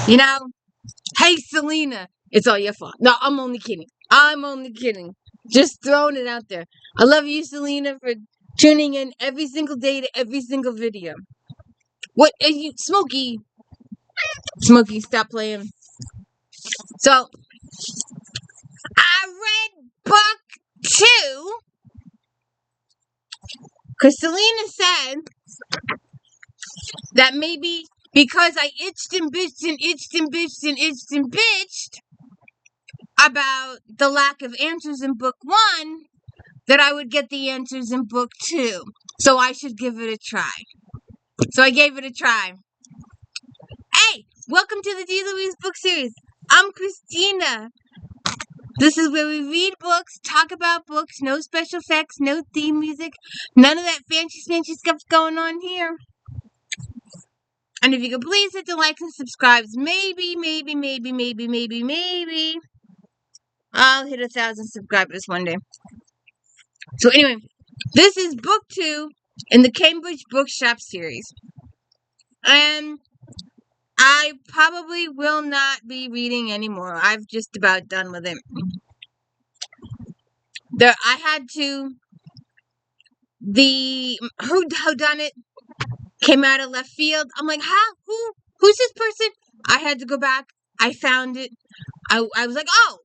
You know, hey, Selena, it's all your fault. No, I'm only kidding. I'm only kidding. Just throwing it out there. I love you, Selena, for tuning in every single day to every single video. What are you, Smokey? Smokey, stop playing. So, I read book 2 because Selena said that maybe because I itched and bitched and itched and bitched and itched and bitched about the lack of answers in book 1, that I would get the answers in book 2. So I should give it a try. So I gave it a try. Hey, welcome to the D. Louise book series. I'm Christina. This is where we read books, talk about books, no special effects, no theme music, none of that fancy stuff going on here. And if you could please hit the like and subscribe, maybe I'll hit 1,000 subscribers one day. So anyway, this is book 2 in the Cambridge Bookshop series. And I probably will not be reading anymore. I've just about done with it. I had to. The who done it came out of left field. I'm like, who's this person? I had to go back. I found it. I was like, oh,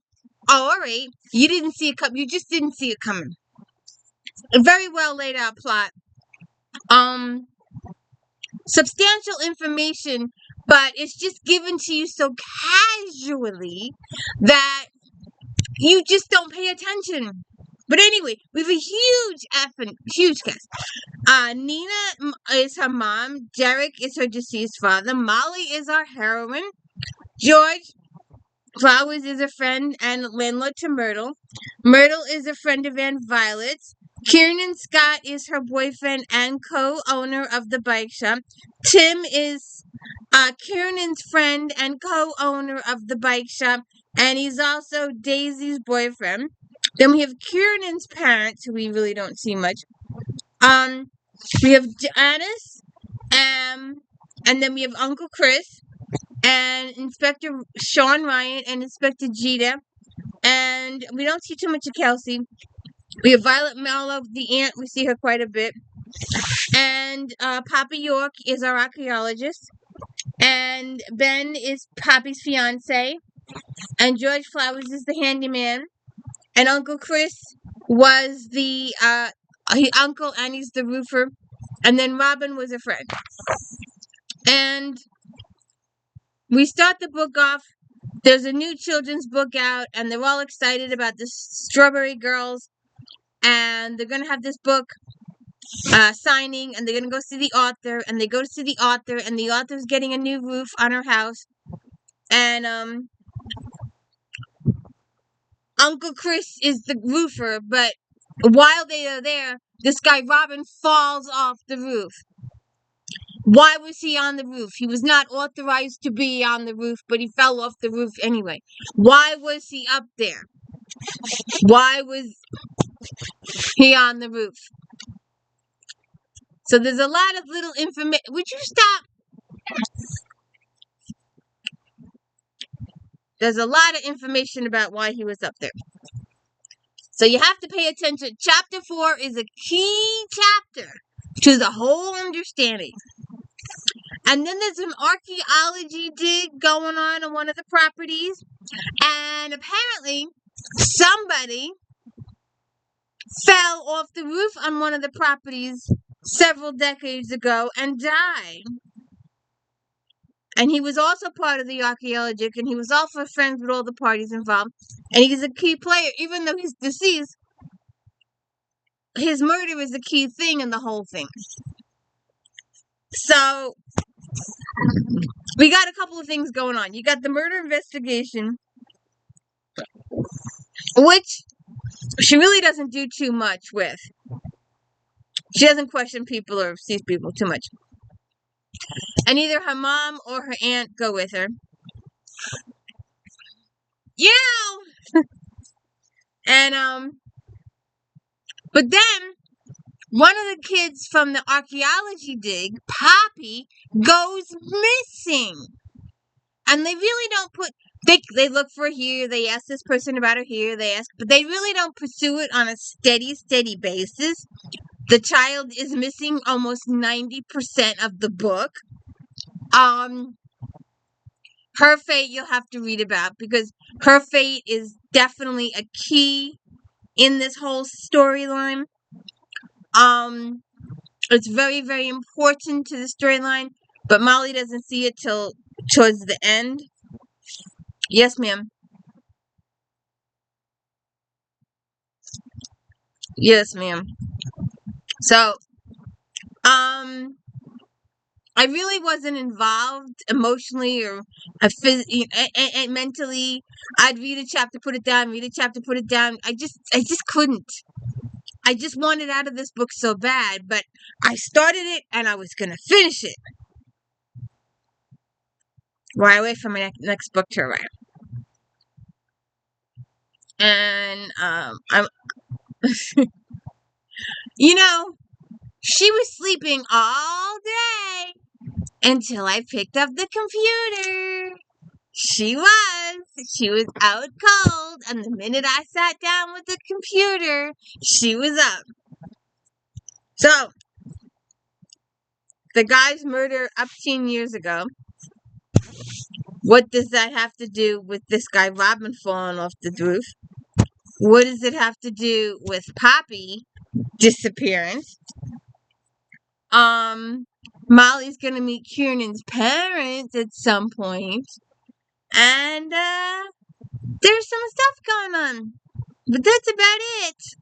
all right. You didn't see it come. You just didn't see it coming. A very well laid out plot. Substantial information, but it's just given to you so casually that you just don't pay attention. But anyway, we have a huge cast. Nina is her mom. Derek is her deceased father. Molly is our heroine. George Flowers is a friend and landlord to Myrtle. Myrtle is a friend of Aunt Violet's. Kieran Scott is her boyfriend and co-owner of the bike shop. Tim is Kieran's friend and co-owner of the bike shop, and he's also Daisy's boyfriend. Then we have Kieran's parents, who we really don't see much. We have Janice, and then we have Uncle Chris, and Inspector Sean Ryan, and Inspector Jeter, and we don't see too much of Kelsey. We have Violet Mallow, the aunt. We see her quite a bit. And Papa York is our archaeologist. And Ben is Poppy's fiance. And George Flowers is the handyman. And Uncle Chris was the uncle, and he's the roofer. And then Robin was a friend. And we start the book off. There's a new children's book out, and they're all excited about the Strawberry Girls. And they're going to have this book signing, and they're going to go see the author, and they go to see the author, and the author's getting a new roof on her house. And Uncle Chris is the roofer, but while they are there, this guy Robin falls off the roof. Why was he on the roof? He was not authorized to be on the roof, but he fell off the roof anyway. Why was he up there? Why was he on the roof? So there's a lot of little information. Would you stop? There's a lot of information about why he was up there. So you have to pay attention. Chapter 4 is a key chapter to the whole understanding. And then there's an archaeology dig going on one of the properties. And apparently somebody fell off the roof on one of the properties several decades ago and died. And he was also part of the archaeology, and he was also friends with all the parties involved. And he's a key player, even though he's deceased. His murder is a key thing in the whole thing. So we got a couple of things going on. You got the murder investigation, which she really doesn't do too much with. She doesn't question people or sees people too much. And either her mom or her aunt go with her. You know! And, but then, one of the kids from the archaeology dig, Poppy, goes missing. And they really don't they look for here, they ask this person about her here, but they really don't pursue it on a steady basis. The child is missing almost 90% of the book. Her fate you'll have to read about, because her fate is definitely a key in this whole storyline. It's very, very important to the storyline, but Molly doesn't see it till towards the end. Yes, ma'am. Yes, ma'am. So, I really wasn't involved emotionally or mentally. I'd read a chapter, put it down, read a chapter, put it down. I just couldn't. I just wanted out of this book so bad, but I started it and I was gonna finish it. While I wait for my next book to arrive. And I'm, you know, she was sleeping all day until I picked up the computer. She was out cold, and the minute I sat down with the computer, she was up. So, the guy's murder up 10 years ago. What does that have to do with this guy Robin falling off the roof? What does it have to do with Poppy disappearance? Molly's gonna meet Kiernan's parents at some point, and there's some stuff going on, but that's about it.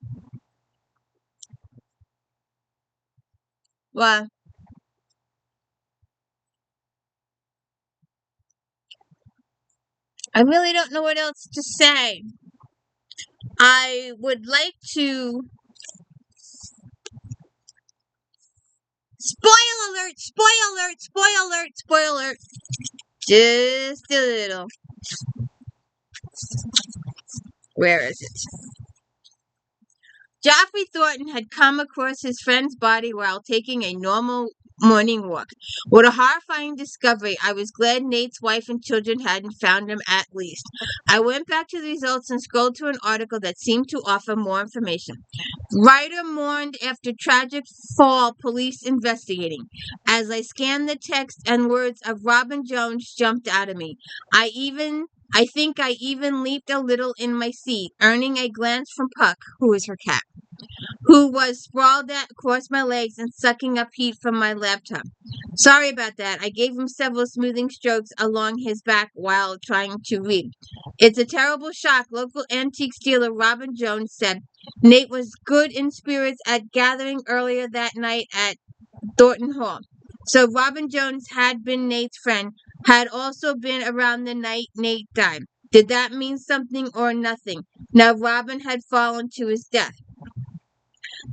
Well, I really don't know what else to say. I would like to spoil alert, spoil alert, spoil alert, spoil alert. Just a little. Where is it? Joffrey Thornton had come across his friend's body while taking a normal morning walk. What a horrifying discovery. I was glad Nate's wife and children hadn't found him at least. I went back to the results and scrolled to an article that seemed to offer more information. Writer mourned after tragic fall, police investigating. As I scanned the text and words of Robin Jones jumped out of me. I think I even leaped a little in my seat, earning a glance from Puck, who is her cat, who was sprawled across my legs and sucking up heat from my laptop. Sorry about that. I gave him several smoothing strokes along his back while trying to read. It's a terrible shock, local antique dealer Robin Jones said. Nate was good in spirits at gathering earlier that night at Thornton Hall. So Robin Jones had been Nate's friend, had also been around the night Nate died. Did that mean something or nothing? Now Robin had fallen to his death.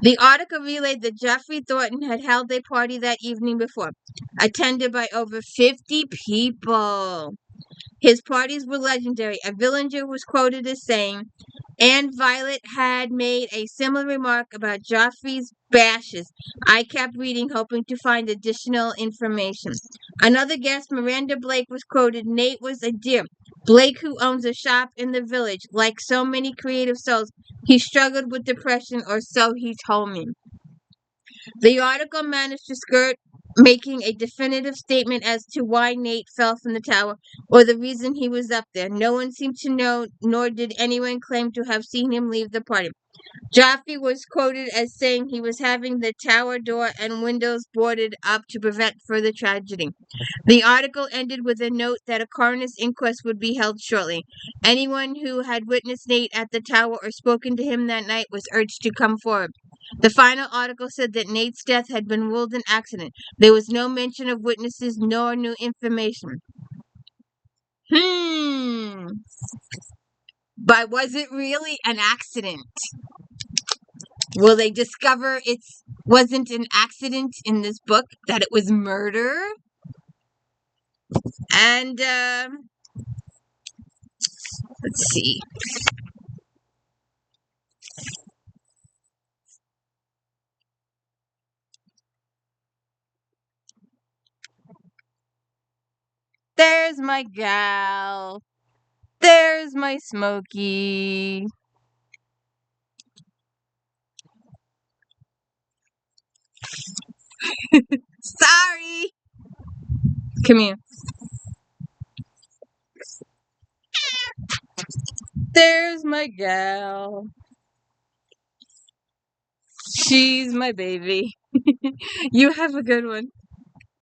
The article relayed that Geoffrey Thornton had held a party that evening before, attended by over 50 people. His parties were legendary. A villager was quoted as saying, and Violet had made a similar remark about Joffrey's bashes. I kept reading, hoping to find additional information. Another guest, Miranda Blake, was quoted, Nate was a dear. Blake, who owns a shop in the village, like so many creative souls, he struggled with depression, or so he told me. The article managed to skirt making a definitive statement as to why Nate fell from the tower or the reason he was up there. No one seemed to know, nor did anyone claim to have seen him leave the party. Joffrey was quoted as saying he was having the tower door and windows boarded up to prevent further tragedy. The article ended with a note that a coroner's inquest would be held shortly. Anyone who had witnessed Nate at the tower or spoken to him that night was urged to come forward. The final article said that Nate's death had been ruled an accident. There was no mention of witnesses nor new information. But was it really an accident? Will they discover it wasn't an accident in this book, that it was murder? And, let's see. There's There's my gal. There's my Smokey. Sorry. Come here. There's my gal. She's my baby. You have a good one.